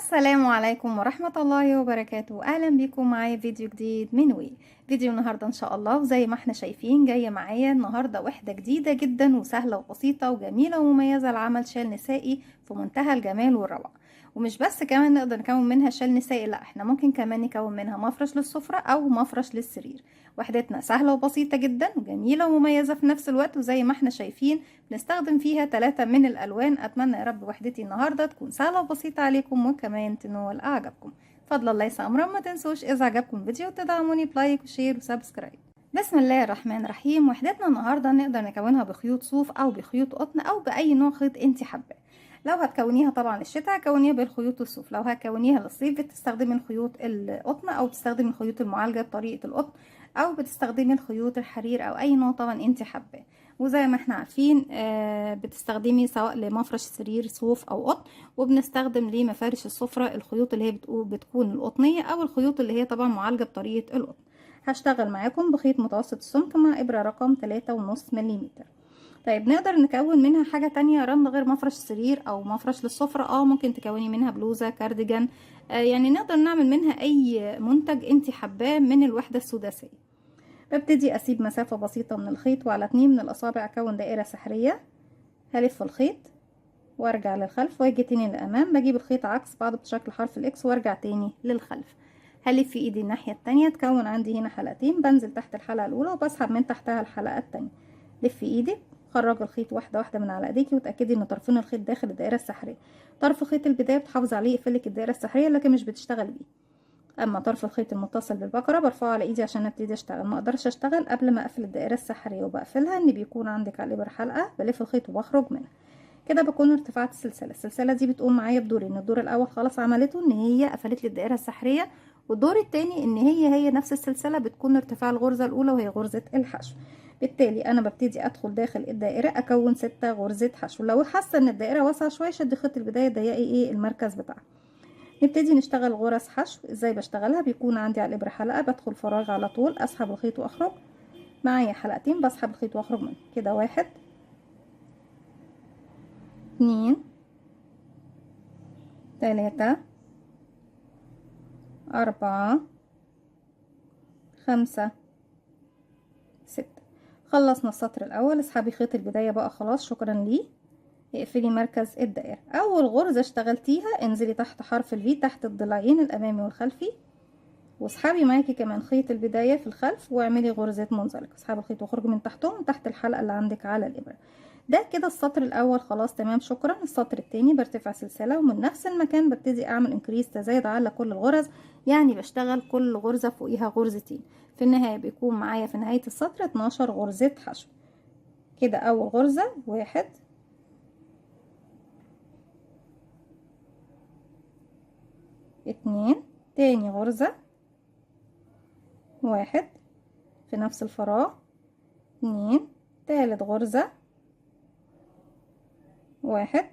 السلام عليكم ورحمة الله وبركاته. أهلا بكم معايا فيديو جديد من وي. فيديو النهاردة إن شاء الله، وزي ما احنا شايفين جاية معايا النهاردة وحدة جديدة جدا وسهلة وبسيطة وجميلة ومميزة لعمل شال نسائي في منتهى الجمال والروعة. ومش بس كمان نقدر نكون منها شال نسائي، لا احنا ممكن كمان نكون منها مفرش للسفرة أو مفرش للسرير. وحدتنا سهلة وبسيطة جدا وجميلة ومميزة في نفس الوقت، وزي ما احنا شايفين بنستخدم فيها 3 من الألوان. أتمنى يا رب وحدتي النهاردة تكون سهلة وبسيطة عليكم وكمان تنول أعجابكم. فضل الله يسامرا، ما تنسوش إذا عجبكم الفيديو تدعموني بلايك وشير وسبسكرايب. بسم الله الرحمن الرحيم. وحدتنا النهاردة نقدر نكونها بخيوط صوف أو بخيوط قطن أو بأي نوع خيط انت حباه. لو هتكونيها طبعا للشتاء هتكونيها بالخيوط الصوف، لو هتكونيها للصيف بتستخدمي الخيوط القطن او بتستخدمي الخيوط المعالجه بطريقه القطن او بتستخدمي الخيوط الحرير او اي نوع طبعا انت حباه. وزي ما احنا عارفين بتستخدمي سواء لمفرش سرير صوف او قطن، وبنستخدم لمفارش السفره الخيوط اللي هي بتكون القطنيه او الخيوط اللي هي طبعا معالجه بطريقه القطن. هشتغل معاكم بخيط متوسط السمك مع ابره رقم 3.5 ملم. طيب نقدر نكون منها حاجة تانية رند غير مفرش سرير او مفرش للسفرة. ممكن تكوني منها بلوزة، كارديجان، يعني نقدر نعمل منها اي منتج انت حباه من الوحدة السداسية. ببتدي اسيب مسافة بسيطة من الخيط، وعلى 2 من الاصابع اكون دائرة سحرية. هلف الخيط وارجع للخلف واجي تاني للامام، بجيب الخيط عكس بعض بشكل حرف الاكس وارجع تاني للخلف. هلف في ايدي الناحية التانية، تكون عندي هنا حلقتين، بنزل تحت الحلقة الاولى وبسحب من تحتها الحلقة التانية. لفي ايدك، خرج الخيط واحده واحده من على ايديكي وتاكدي ان طرفين الخيط داخل الدائره السحريه. طرف خيط البدايه بتحافظي عليه يقفلك الدائره السحريه لكن مش بتشتغل بيه. اما طرف الخيط المتصل بالبقره برفعه على ايدي عشان ابتدي اشتغل. ما اقدرش اشتغل قبل ما اقفل الدائره السحريه، وبقفلها ان بيكون عندك على الابر حلقه. بلف الخيط وبخرج منها. كده بكون ارتفعت السلسله دي بتقوم معايا بدورين. الدور الاول خلاص عملته ان هي قفلت لي الدائره السحريه، والدور التاني ان هي نفس السلسله بتكون ارتفاع الغرزه الاولى وهي غرزه الحشو. بالتالي انا ببتدي ادخل داخل الدائره اكون 6 غرزه حشو. لو حاسه ان الدائره واسعه شويه شدي خيط البدايه ضيقي المركز بتاعها. نبتدي نشتغل غرز حشو. ازاي بشتغلها؟ بيكون عندي على الابره حلقه، بدخل فراغ على طول، اسحب الخيط واخرج. معايا حلقتين بسحب الخيط واخرج منه. كده 1 2 3 4 5 6. خلصنا السطر الاول. اسحبي خيط البدايه بقى خلاص، شكرا ليه. اقفلي مركز الدائره. اول غرزه اشتغلتيها انزلي تحت حرف الفي تحت الضلعين الامامي والخلفي، واسحبي معاكي كمان خيط البدايه في الخلف واعملي غرزه منزلقه. اسحبي الخيط واخرجي من تحتهم تحت الحلقه اللي عندك على الابره. ده كده السطر الاول خلاص تمام شكرا. السطر التاني برتفع سلسله ومن نفس المكان ببتدي اعمل انكريز تزايد على كل الغرز، يعني بشتغل كل غرزه فوقيها غرزتين. في النهايه بيكون معايا في نهايه السطر 12 غرزه حشو. كده اول غرزه 1 2. تاني غرزه 1 في نفس الفراغ 2. تالت غرزه 1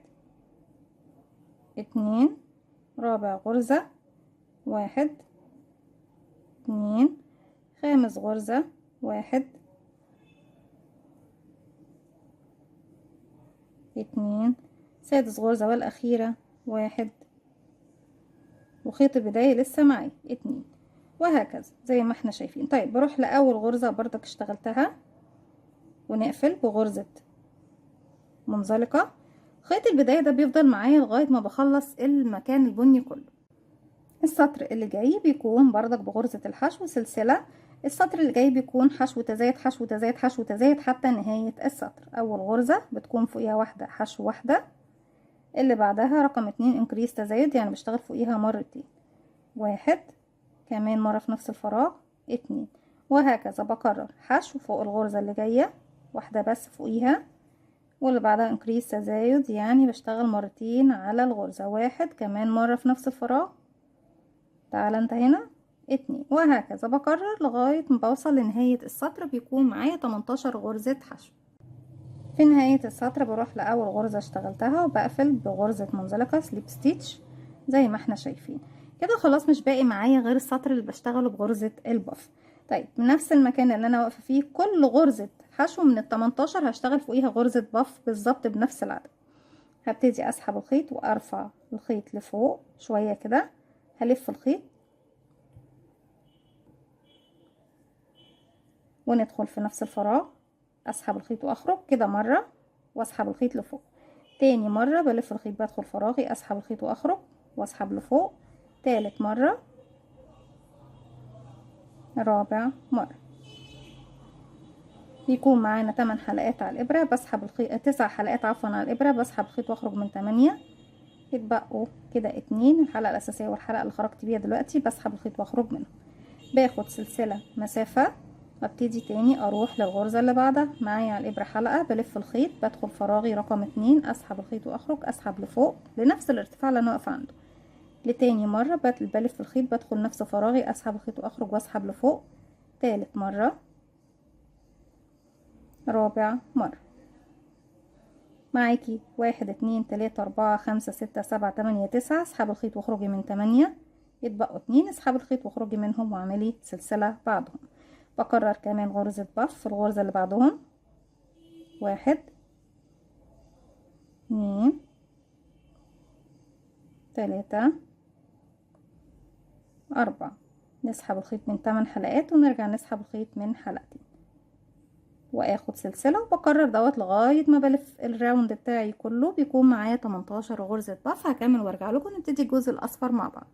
2. رابع غرزة 1 2. خامس غرزة 1 2. سادس غرزة والأخيرة 1. وخيط البداية لسه معي 2، وهكذا زي ما احنا شايفين. طيب بروح لأول غرزة برضك اشتغلتها ونقفل بغرزة منزلقة. خيط البداية ده بيفضل معايا لغاية ما بخلص المكان البني كله. السطر اللي جاي بيكون بردك بغرزة الحشو سلسلة. السطر اللي جاي بيكون حشو تزايد حشو تزايد حشو تزايد حتى نهاية السطر. اول غرزة بتكون فوقيها واحدة حشو واحدة، اللي بعدها رقم 2 انكريس تزايد، يعني بشتغل فوقيها مرتين. 1 كمان مرة في نفس الفراغ 2، وهكذا بكرر حشو فوق الغرزة اللي جاية واحدة بس فوقيها، واللي بعدها انكريس تزايد، يعني بشتغل مرتين على الغرزة. 1 كمان مرة في نفس الفراغ، تعالى انت هنا 2، وهكذا بكرر لغاية ما بوصل لنهاية السطر. بيكون معايا 18 غرزة حشو. في نهاية السطر بروح لأول غرزة اشتغلتها وبقفل بغرزة منزلقة سليب ستيتش زي ما احنا شايفين. كده خلاص مش باقي معايا غير السطر اللي بشتغله بغرزة البف. طيب من نفس المكان اللي انا واقفة فيه كل غرزة حشو من ال 18 هشتغل فوقيها غرزة بف بالظبط بنفس العدد. هبتدي اسحب الخيط وارفع الخيط لفوق شوية كده، هلف الخيط وندخل في نفس الفراغ، اسحب الخيط واخرج كده مرة واسحب الخيط لفوق. تاني مرة بلف الخيط بدخل فراغي، اسحب الخيط واخرج واسحب لفوق. تالت مرة، رابع مرة. بيكون معانا 8 حلقات على الابرة، بسحب الخيط 9 حلقات عفوا على الابرة، بسحب الخيط واخرج من 8، يتبقوا كده 2 الحلقة الاساسية والحلقة اللي خرجت بيها دلوقتي، بسحب الخيط واخرج منها، باخد سلسلة مسافة، ابتدي تاني اروح للغرزة اللي بعدها. معايا على الابرة حلقة، بلف الخيط بدخل فراغي رقم 2، اسحب الخيط واخرج، اسحب لفوق لنفس الارتفاع اللي انا واقفة عنده. لتاني مرة بلف الخيط بدخل نفس فراغي، اسحب الخيط واخرج واسحب لفوق. تالت مرة، رابع مرة. معاكي 1 2 3 4 5 6 7 8 9، اسحب الخيط واخرجي من 8، يتبقوا 2، اسحب الخيط واخرجي منهم واعملي سلسلة بعدهم. بكرر كمان غرزة بف في الغرزة اللي بعدهم، 1 2 3 4، نسحب الخيط من 8 حلقات ونرجع نسحب الخيط من حلقتين واخد سلسلة، وبكرر دوت لغاية ما بلف الراوند بتاعي كله. بيكون معايا 18 غرزة بف. هكمل وارجع لكم نبتدي الجزء الاصفر مع بعض.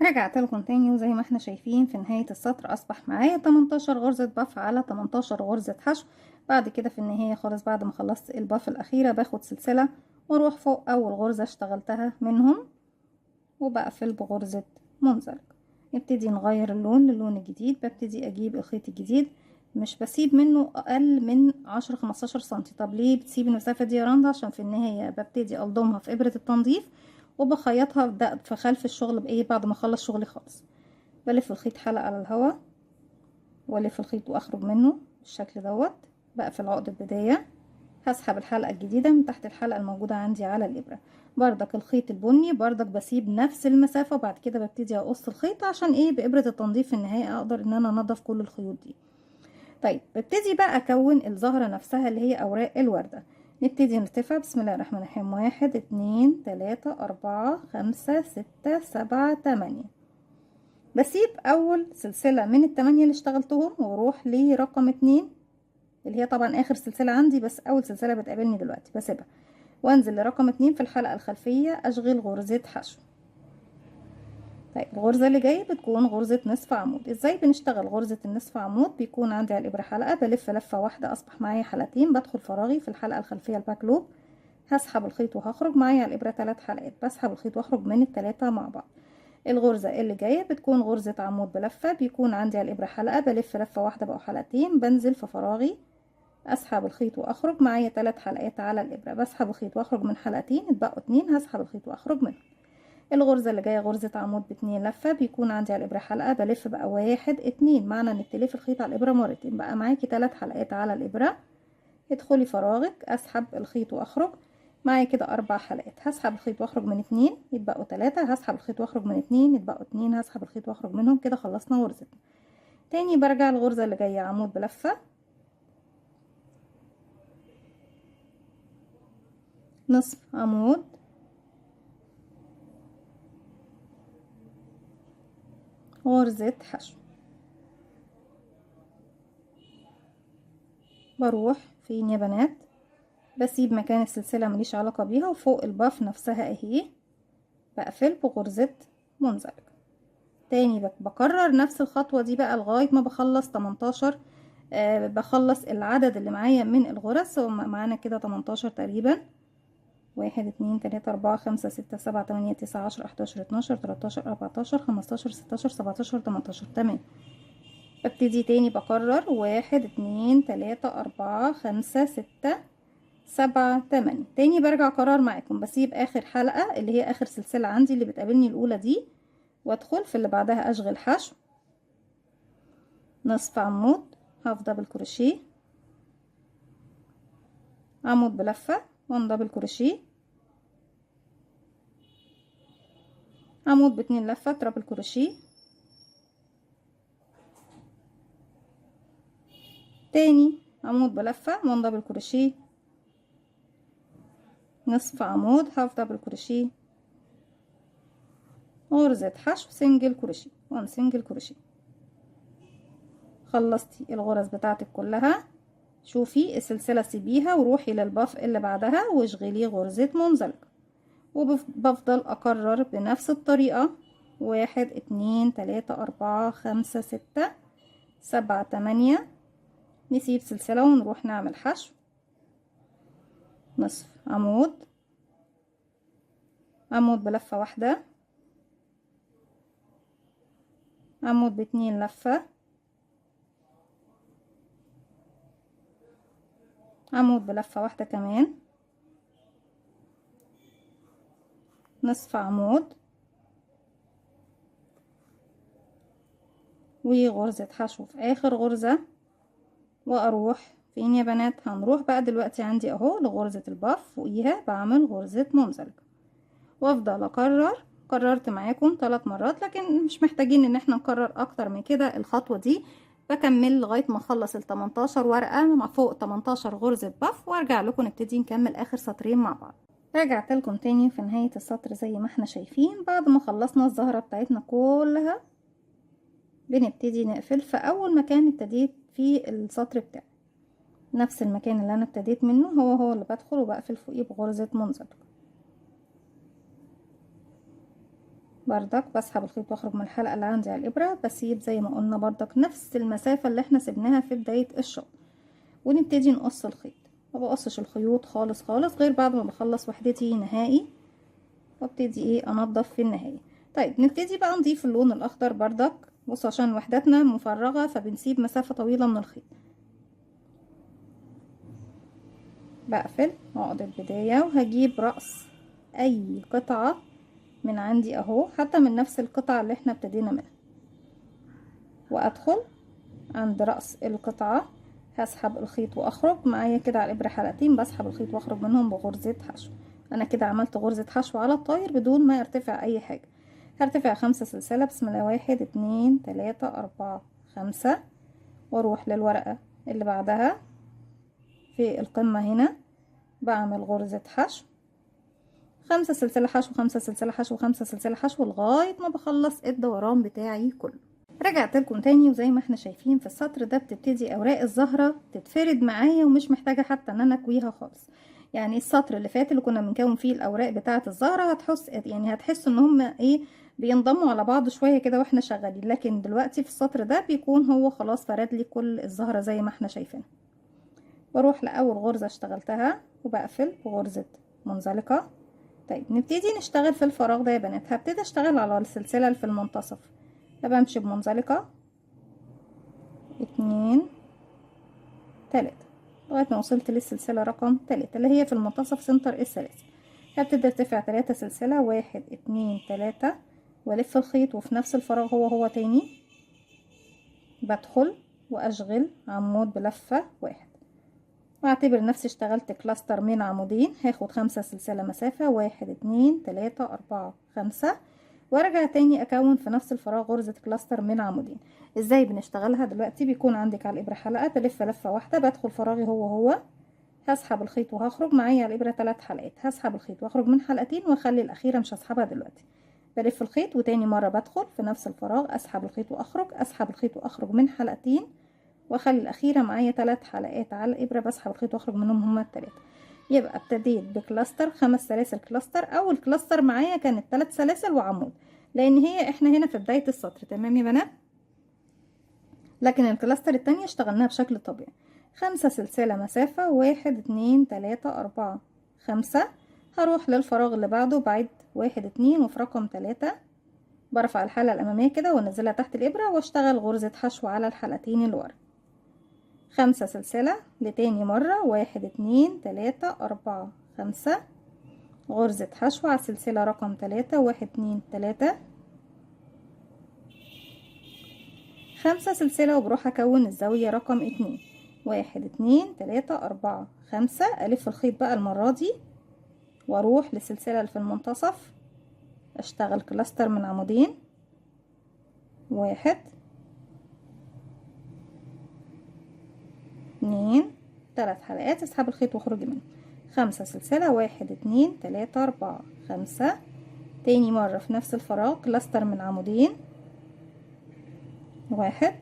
رجعت لكم تاني، وزي ما احنا شايفين في نهاية السطر اصبح معايا 18 غرزة بف على 18 غرزة حشو. بعد كده في النهاية خالص بعد ما خلصت البف الاخيرة باخد سلسلة واروح فوق اول غرزة اشتغلتها منهم وبقفل بغرزة منزلق. نبتدي نغير اللون للون الجديد، ببتدي اجيب الخيط الجديد، مش بسيب منه اقل من 10-15 سنتي. طب ليه بتسيب المسافة دي يا رندا؟ عشان في النهاية ببتدي الضمها في ابرة التنظيف وبخيطها في خلف الشغل بايه بعد ما اخلص شغلي خالص. بلف الخيط حلقة على الهواء والف الخيط واخرج منه بالشكل دوت، بقفل عقد البداية، هسحب الحلقة الجديدة من تحت الحلقة الموجودة عندي على الإبرة. بردك الخيط البني بردك بسيب نفس المسافة، وبعد كده ببتدي اقص الخيط عشان ايه بإبرة التنظيف في النهاية اقدر ان انا انضف كل الخيوط دي. طيب ببتدي بقى اكون الزهرة نفسها اللي هي اوراق الوردة. نبتدي نرتفع بسم الله الرحمن الرحيم، 1 2 3 4 5 6 7 8. بسيب اول سلسلة من التمانية اللي اشتغلتهم واروح لرقم 2 اللي هي طبعا اخر سلسلة عندي، بس اول سلسلة بتقابلني دلوقتي بسيبها وانزل لرقم 2 في الحلقة الخلفية اشغل غرزة حشو. طيب الغرزة اللي جاية بتكون غرزة نصف عمود. ازاي بنشتغل غرزة النصف عمود؟ بيكون عندي على الابرة حلقة، بلف لفة واحدة اصبح معايا حلقتين، بدخل فراغي في الحلقة الخلفية الباك لوب، هسحب الخيط وهخرج معايا على الابرة 3 حلقات، بسحب الخيط واخرج من التلاتة مع بعض. الغرزة اللي جاية بتكون غرزة عمود بلفة، بيكون عندي على الابرة حلقة، بلف لفة واحدة بقوا حلقتين، بنزل في فراغي اسحب الخيط واخرج معايا 3 حلقات على الابرة، بسحب الخيط واخرج من حلقتين اتبقوا 2، هسحب الخيط واخرج منهم. الغرزة اللي جاية غرزة عمود ب2 لفة، بيكون عندي على الابرة حلقة، بلف بقى 1 2، معنى انك تلف الخيط على الابرة مرتين بقى معاكي 3 حلقات على الابرة. ادخلي فراغك، اسحب الخيط واخرج معايا كده 4 حلقات، هسحب الخيط واخرج من 2 يتبقوا 3، هسحب الخيط واخرج من 2 يتبقوا 2، هسحب الخيط واخرج منهم، كده خلصنا غرزة. تاني برجع الغرزة اللي جاية عمود بلفة، نصف عمود، غرزة حشو، بروح فين يا بنات؟ بسيب مكان السلسلة مليش علاقة بيها، وفوق الباف نفسها اهي بقفل بغرزة منزلق. تاني بكرر نفس الخطوة دي بقى لغاية ما بخلص 18. بخلص العدد اللي معايا من الغرز، معانا كده 18 تقريبا، 1 2 3 4 5 6 7 8 9 10 11 12 13 14 15 16 17 18. تمام. ببتدي تاني بكرر 1 2 3 4 5 6 7 8. تاني برجع اكرر معاكم، بسيب اخر حلقة اللي هي اخر سلسلة عندي اللي بتقابلني الاولى دي، وادخل في اللي بعدها اشغل حشو، نصف عمود، هاف دبل كروشيه، عمود بلفة، 1 دبل كروشيه، عمود ب2 لفة، ترابل كروشيه، تاني عمود بلفة، 1 دبل كروشيه، نصف عمود هاف دبل كروشيه، غرزة حشو سنجل كروشيه، 1 سنجل كروشيه. خلصتي الغرز بتاعتك كلها، شوفي السلسلة سيبيها وروحي للباف اللي بعدها واشغلي غرزة منزلقة، وبفضل اكرر بنفس الطريقة 1 2 3 4 5 6 7 8. نسيب سلسلة ونروح نعمل حشو، نصف عمود، عمود بلفة واحدة، عمود باتنين لفة، عمود بلفة واحدة كمان، نصف عمود، وغرزة حشو في اخر غرزة. واروح فين يا بنات؟ هنروح بقى دلوقتي عندي اهو لغرزة الباف، فوقيها بعمل غرزة منزلقة، وافضل اكرر. كررت معاكم 3 مرات، لكن مش محتاجين ان احنا نكرر اكتر من كده. الخطوة دي بكمل لغاية ما اخلص ال 18 ورقة مع فوق 18 غرزة باف، وارجع لكم نبتدي نكمل اخر سطرين مع بعض. رجعت لكم تاني في نهاية السطر زي ما احنا شايفين. بعد ما خلصنا الزهرة بتاعتنا كلها بنبتدي نقفل في اول مكان ابتديت فيه السطر بتاعي، نفس المكان اللي انا ابتديت منه هو اللي بدخل وبقفل فوقيه بغرزة منزلقة. بردك بسحب الخيط واخرج من الحلقة اللي عندي على الابرة، بسيب زي ما قلنا بردك نفس المسافة اللي احنا سيبناها في بداية الشغل، ونبتدي نقص الخيط. ما بقصش الخيوط خالص خالص غير بعد ما بخلص وحدتي نهائي، وابتدي انضف في النهاية. طيب نبتدي بقى نضيف اللون الاخضر بردك. بصوا عشان وحدتنا مفرغة فبنسيب مسافة طويلة من الخيط. بقفل عقدة بداية وهجيب رأس اي قطعة من عندي اهو، حتى من نفس القطعة اللي احنا ابتدينا منها، وادخل عند رأس القطعة. هسحب الخيط واخرج معايا كده على الابرة حلقتين، بسحب الخيط واخرج منهم بغرزة حشو. انا كده عملت غرزة حشو على الطاير بدون ما ارتفع اي حاجة. هرتفع 5 سلسلة. بسم الله، 1 2 3 4 5، واروح للورقة اللي بعدها في القمة هنا بعمل غرزة حشو، 5 سلسلة حشو، 5 سلسلة حشو، 5 سلسلة حشو، لغاية ما بخلص الدوران بتاعي كله. رجعت لكم تاني، وزي ما احنا شايفين في السطر ده بتبتدي اوراق الزهرة تتفرد معايا، ومش محتاجة حتى ان انا اكويها خالص. يعني السطر اللي فات اللي كنا بنكون فيه الاوراق بتاعة الزهرة هتحسوا ان هم بينضموا على بعض شوية كده واحنا شغالين، لكن دلوقتي في السطر ده بيكون هو خلاص فرد لي كل الزهرة زي ما احنا شايفين. بروح لاول غرزة اشتغلتها وبقفل بغرزة منزلقة. طيب نبتدي نشتغل في الفراغ ده يا بنات. هبتدي اشتغل على السلسلة اللي في المنتصف، فبمشي بمنزلقة 2 3 لغاية ما وصلت للسلسلة رقم 3 اللي هي في المنتصف سنتر السلاسل. هبتدي ارتفع 3 سلسلة، 1 2 3، والف الخيط وفي نفس الفراغ هو تاني بدخل واشغل عمود بلفة واحد، واعتبر نفسي اشتغلت كلاستر من عمودين. هاخد 5 سلسلة مسافة، 1 2 3 4 5، وارجع تاني اكون في نفس الفراغ غرزة كلاستر من عمودين. ازاي بنشتغلها دلوقتي؟ بيكون عندك على الابرة حلقة، بلف لفة واحدة، بدخل فراغي هو هسحب الخيط وهخرج معايا على الابرة 3 حلقات، هسحب الخيط واخرج من حلقتين واخلي الاخيرة مش هسحبها دلوقتي. بلف الخيط وتاني مرة بدخل في نفس الفراغ، اسحب الخيط واخرج، اسحب الخيط واخرج من حلقتين، واخلي الاخيره معايا 3 حلقات على الابره، بسحب الخيط واخرج منهم هما الثلاثه. يبقى ابتديت بكلاستر 5 سلاسل كلاستر. اول كلاستر معايا كانت 3 سلاسل وعمود، لان احنا هنا في بدايه السطر. تمام يا بنات؟ لكن الكلاستر التانية اشتغلناها بشكل طبيعي. 5 سلسله مسافه، 1 2 3 4 5، هروح للفراغ اللي بعده بعد 1 2 وفي رقم 3 برفع الحلقه الاماميه كده وانزلها تحت الابره واشتغل غرزه حشو على الحلقتين اللي ورا. 5 سلسلة لتاني مرة، 1 2 3 4 5، غرزة حشو على السلسلة رقم 3، 1 2 3، 5 سلسلة، وبروح اكون الزاوية رقم 2، 1 2 3 4 5. الف الخيط بقى المرة دي واروح للسلسلة اللي في المنتصف، اشتغل كلاستر من عمودين، 1 2 3 حلقات، اسحب الخيط واخرجي منه. 5 سلسلة، 1 2 3 4 5. تاني مرة في نفس الفراغ كلاستر من عمودين، 1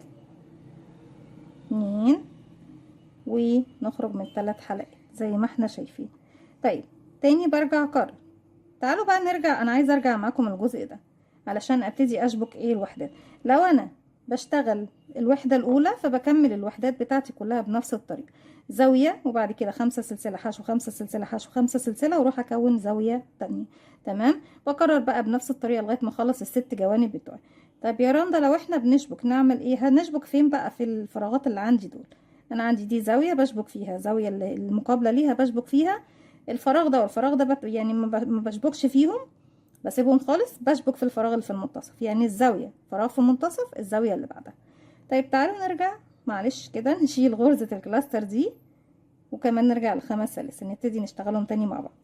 2، ونخرج من 3 حلقات زي ما احنا شايفين. طيب تاني برجع اكرر. تعالوا بقى نرجع، انا عايزه ارجع معاكم الجزء ده علشان ابتدي اشبك ايه الوحدات. لو انا بشتغل الوحده الاولى فبكمل الوحدات بتاعتي كلها بنفس الطريقه، زاويه وبعد كده 5 سلسله حشو، 5 سلسله حشو، 5 سلسله، واروح اكون زاويه تانية. تمام، بكرر بقى بنفس الطريقه لغايه ما اخلص ال6 جوانب بتوعي. طب يا رندا لو احنا بنشبك نعمل ايه؟ هنشبك فين بقى؟ في الفراغات اللي عندي دول. انا عندي دي زاويه بشبك فيها، زاويه اللي المقابله ليها بشبك فيها، الفراغ ده والفراغ ده يعني ما بشبكش فيهم، بسيبهم خالص، بشبك في الفراغ اللي في المنتصف. يعني الزاويه فراغ في المنتصف، الزاويه اللي بعدها. طيب تعالوا نرجع، معلش كده نشيل غرزه الكلاستر دي، وكمان نرجع ل5 سلاسل نبتدي نشتغلهم تاني مع بعض.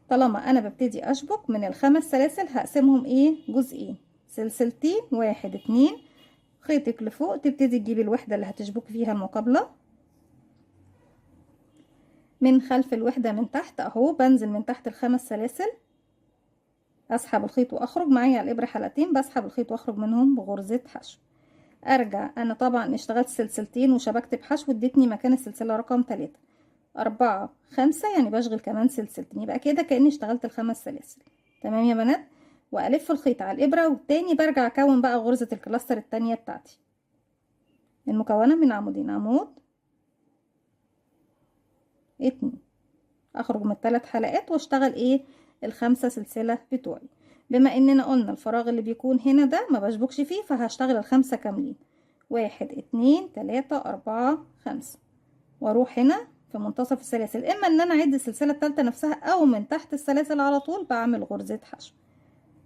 طالما انا ببتدي اشبك من ال5 سلاسل هقسمهم ايه؟ جزئين، سلسلتين، 1 2. خيطك لفوق تبتدي تجيبي الوحده اللي هتشبك فيها المقابله من خلف الوحده من تحت اهو، بنزل من تحت ال5 سلاسل، اسحب الخيط واخرج معايا على الابره حلقتين، بسحب الخيط واخرج منهم بغرزه حشو. ارجع، انا طبعا اشتغلت سلسلتين وشبكت بحشو، ادتني مكان السلسله رقم 3 4 5، يعني بشغل كمان سلسلتين، يبقى كده كاني اشتغلت ال5 سلاسل. تمام يا بنات، والف الخيط على الابره، والتاني برجع اكون بقى غرزه الكلاستر التانية بتاعتي المكونه من عمودين، عمود 2، اخرج من ال3 حلقات واشتغل ايه؟ ال5 سلسله بتوعي. بما اننا قلنا الفراغ اللي بيكون هنا ده ما بشبكش فيه، فهشتغل ال5 كاملين، 1 2 3 4 5، واروح هنا في منتصف السلاسل، اما ان انا اعد السلسله الثالثه نفسها او من تحت السلاسل على طول بعمل غرزه حشو.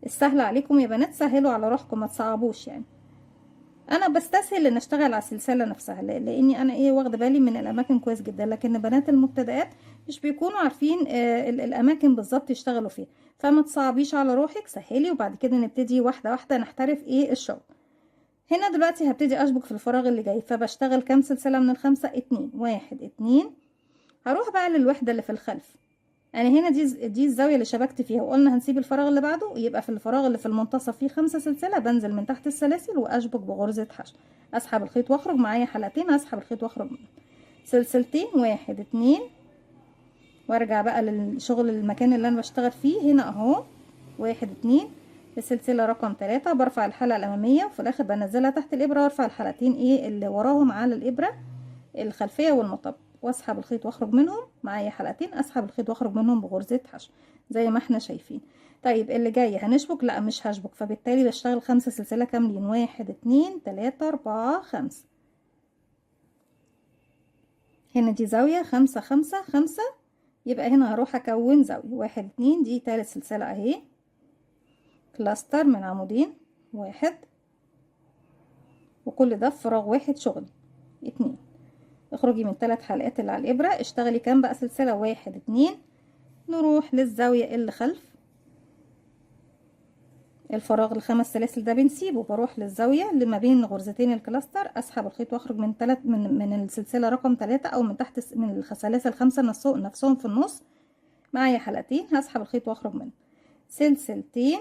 السهل عليكم يا بنات، سهلوا على روحكم ما تصعبوش. يعني انا بستسهل ان اشتغل على السلسله نفسها لاني انا ايه واخده بالي من الاماكن كويس جدا، لكن بنات المبتدئات مش بيكونوا عارفين الاماكن بالظبط يشتغلوا فيها، فما تصعبيش على روحك، سهلي وبعد كده نبتدي واحده واحده نحترف ايه الشغل. هنا دلوقتي هبتدي اشبك في الفراغ اللي جاي، فبشتغل كام سلسله من ال5؟ 2، 1 2. هروح بقى للوحده اللي في الخلف، انا هنا دي الزاويه اللي شبكت فيها، وقلنا هنسيب الفراغ اللي بعده، يبقى في الفراغ اللي في المنتصف فيه 5 سلسله، بنزل من تحت السلاسل واشبك بغرزه حشو، اسحب الخيط واخرج معايا حلقتين، اسحب الخيط واخرج منهم سلسلتين، 1 2، وارجع بقى للشغل المكان اللي انا بشتغل فيه هنا اهو، 1 2. السلسله رقم 3 برفع الحلقه الاماميه، وفي الاخر بنزلها تحت الابره وارفع الحلقتين ايه اللي وراهم على الابره الخلفيه والمطب، واسحب الخيط واخرج منهم معايا حلقتين، اسحب الخيط واخرج منهم بغرزه حشو زي ما احنا شايفين. طيب اللي جاي هنشبك؟ لا مش هشبك، فبالتالي بشتغل 5 سلسله كاملين، 1 2 3 4 5. هنا دي زاويه 5 5 5، يبقى هنا هروح اكون زاويه 1 2، دي تالت سلسله اهي، كلاستر من عمودين 1، وكل ده في فراغ واحد شغل 2. اخرجي من 3 حلقات اللي على الابره، اشتغلي كام بقى سلسله؟ 1 2. نروح للزاويه اللي خلف الفراغ ال5 سلاسل ده بنسيبه، بروح للزاويه اللي ما بين غرزتين الكلاستر، اسحب الخيط واخرج من السلسله رقم 3 او من تحت من السلاسل 5 نفسهم في النص معايا حلقتين، هسحب الخيط واخرج منه سلسلتين،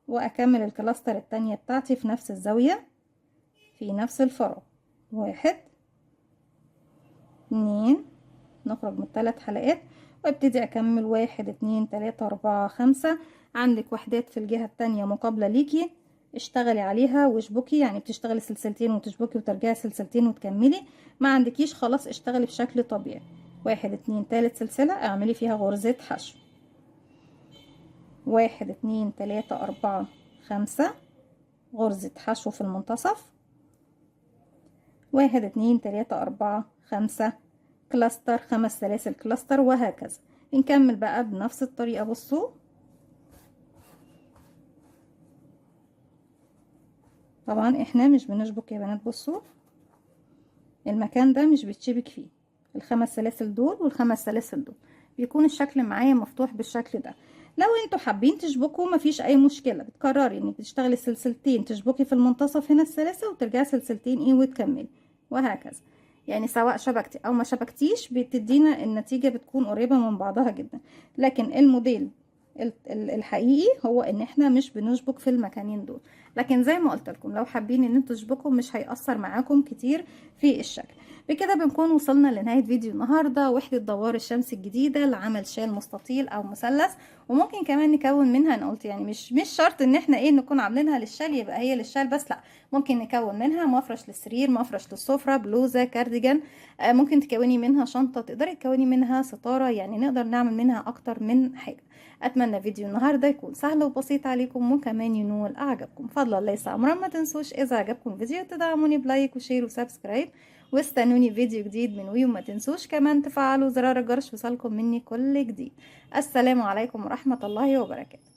واكمل الكلاستر التانية بتاعتي في نفس الزاويه في نفس الفراغ، 1 2. نخرج من 3 حلقات وابتدي اكمل 1 2 3 4 5. عندك وحدات في الجهة التانية مقابلة ليكي اشتغلي عليها واشبكي، يعني بتشتغلي سلسلتين وتشبكي وترجعي سلسلتين وتكملي. ما عندكيش خلاص اشتغلي بشكل طبيعي، 1 2 تالت سلسلة اعملي فيها غرزة حشو، 1 2 3 4 5 غرزة حشو في المنتصف، 1 2 3 4 5 كلاستر، 5 سلاسل كلاستر، وهكذا. نكمل بقى بنفس الطريقة. بصوا طبعا احنا مش بنشبك يا بنات، بصوا المكان ده مش بتشبك فيه، ال5 سلاسل دول وال5 سلاسل دول، بيكون الشكل معايا مفتوح بالشكل ده. لو انتوا حابين تشبكوا مفيش اي مشكله، بتكرري انك بتشتغلي سلسلتين تشبكي في المنتصف هنا السلاسل، وترجعي سلسلتين ايه وتكملي، وهكذا. يعني سواء شبكتي او ما شبكتيش بتدينا النتيجة بتكون قريبة من بعضها جدا. لكن الموديل الحقيقي هو ان احنا مش بنشبك في المكانين دول. لكن زي ما قلت لكم، لو حابين ان انتوا تشبكوا مش هيأثر معاكم كتير في الشكل. بكده بنكون وصلنا لنهاية فيديو النهاردة، وحدة دوار الشمس الجديدة لعمل شال مستطيل او مثلث. وممكن كمان نكون منها، انا قلت يعني مش شرط ان احنا نكون عاملينها للشال يبقى هي للشال بس، لا، ممكن نكون منها مفرش للسرير، مفرش للسفرة، بلوزة، كارديجان. ممكن تكوني منها شنطة، تقدري تكوني منها ستارة، يعني نقدر نعمل منها اكتر من حاجة. اتمنى فيديو النهارده يكون سهل وبسيط عليكم وكمان ينول اعجابكم. فضلا ليس امرا، ما تنسوش اذا عجبكم الفيديو تدعموني بلايك وشير وسبسكرايب، واستنوني فيديو جديد من وي. وما تنسوش كمان تفعلوا زرار الجرس يوصلكم مني كل جديد. السلام عليكم ورحمة الله وبركاته.